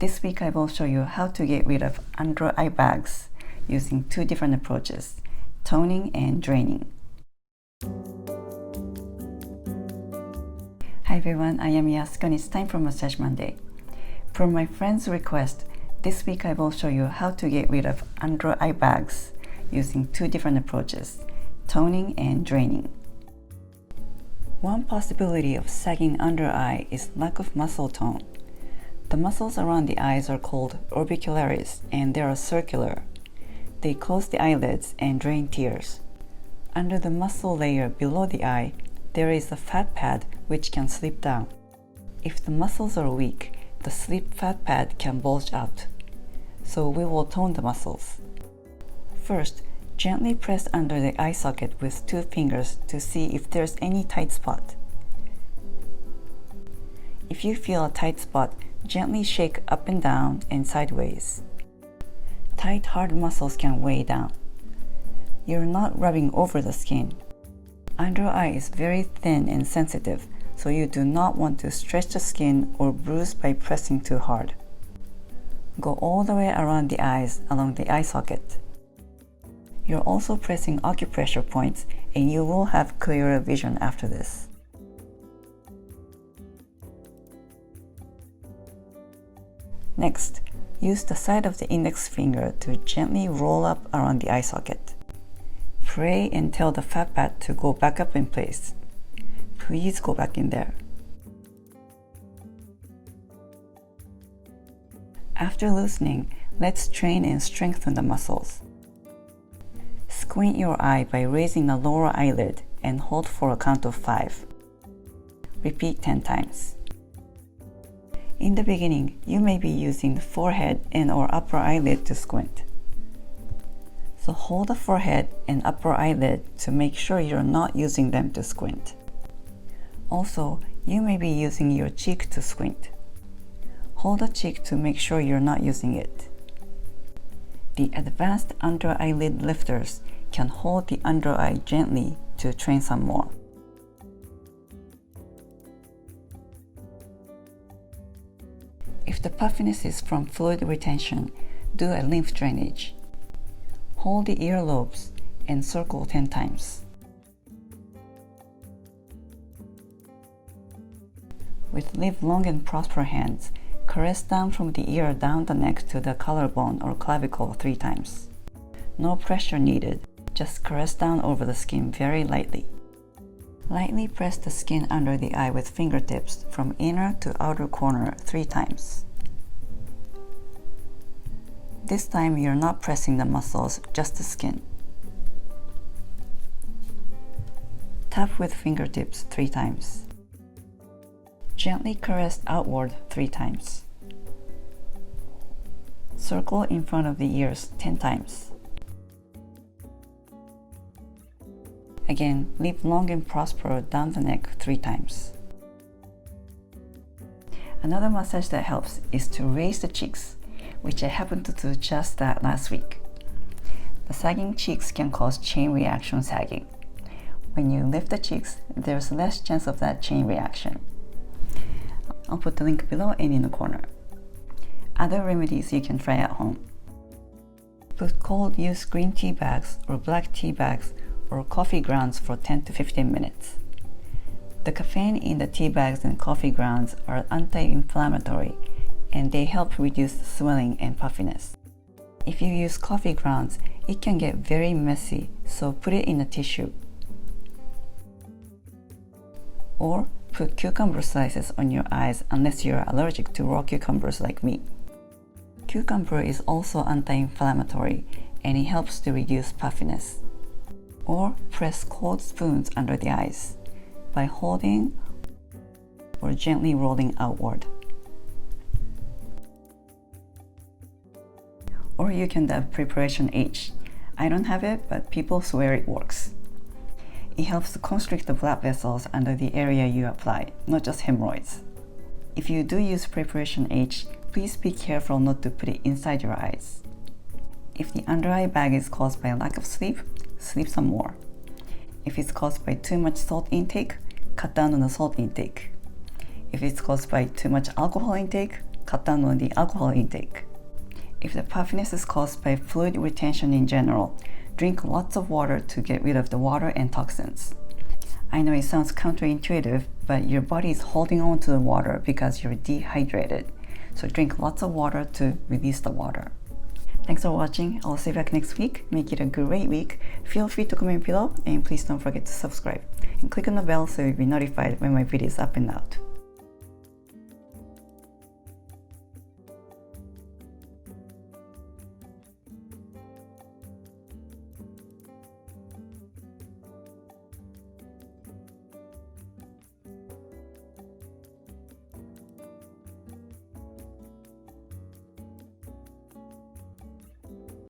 This week I will show you how to get rid of under eye bags using two different approaches, toning and draining. Hi everyone, I am Yasuko and it's time for Massage Monday. Per my friend's request, this week I will show you how to get rid of under eye bags using two different approaches, toning and draining. One possibility of sagging under eye is lack of muscle tone. The muscles around the eyes are called orbicularis and they are circular. They close the eyelids and drain tears. Under the muscle layer below the eye, there is a fat pad which can slip down. If the muscles are weak, the slip fat pad can bulge out. So we will tone the muscles. First, gently press under the eye socket with two fingers to see if there's any tight spot. If you feel a tight spot, gently shake up and down and sideways. Tight, hard muscles can weigh down. You're not rubbing over the skin. Under eye is very thin and sensitive, so you do not want to stretch the skin or bruise by pressing too hard. Go all the way around the eyes along the eye socket. You're also pressing acupressure points and you will have clearer vision after this. Next, use the side of the index finger to gently roll up around the eye socket. Pray and tell the fat pad to go back up in place. Please go back in there. After loosening, let's train and strengthen the muscles. Squint your eye by raising the lower eyelid and hold for a count of 5. Repeat 10 times. In the beginning, you may be using the forehead and/or upper eyelid to squint. So hold the forehead and upper eyelid to make sure you're not using them to squint. Also, you may be using your cheek to squint. Hold the cheek to make sure you're not using it. The advanced under eyelid lifters can hold the under eye gently to train some more. If the puffiness is from fluid retention, do a lymph drainage. Hold the earlobes and circle 10 times. With Live Long and Prosper hands, caress down from the ear down the neck to the collarbone or clavicle 3 times. No pressure needed, just caress down over the skin very lightly. Lightly press the skin under the eye with fingertips from inner to outer corner 3 times. This time you're not pressing the muscles, just the skin. Tap with fingertips 3 times. Gently caress outward 3 times. Circle in front of the ears 10 times. Again, live long and prosper down the neck 3 times. Another massage that helps is to raise the cheeks, which I happened to do just that last week. The sagging cheeks can cause chain reaction sagging. When you lift the cheeks, there's less chance of that chain reaction. I'll put the link below and in the corner. Other remedies you can try at home. Put cold used green tea bags or black tea bags or coffee grounds for 10 to 15 minutes. The caffeine in the tea bags and coffee grounds are anti-inflammatory and they help reduce the swelling and puffiness. If you use coffee grounds, it can get very messy, so put it in a tissue. Or put cucumber slices on your eyes unless you're allergic to raw cucumbers like me. Cucumber is also anti-inflammatory and it helps to reduce puffiness. Or press cold spoons under the eyes by holding or gently rolling outward. Or you can do preparation H. I don't have it, but people swear it works. It helps to constrict the blood vessels under the area you apply, not just hemorrhoids. If you do use preparation H, please be careful not to put it inside your eyes. If the under eye bag is caused by lack of sleep, sleep some more. If it's caused by too much salt intake, cut down on the salt intake. If it's caused by too much alcohol intake, cut down on the alcohol intake. If the puffiness is caused by fluid retention in general, drink lots of water to get rid of the water and toxins. I know it sounds counterintuitive, but your body is holding on to the water because you're dehydrated. So drink lots of water to release the water. Thanks for watching. I'll see you back next week. Make it a great week. Feel free to comment below and please don't forget to subscribe. And click on the bell so you'll be notified when my video is up and out.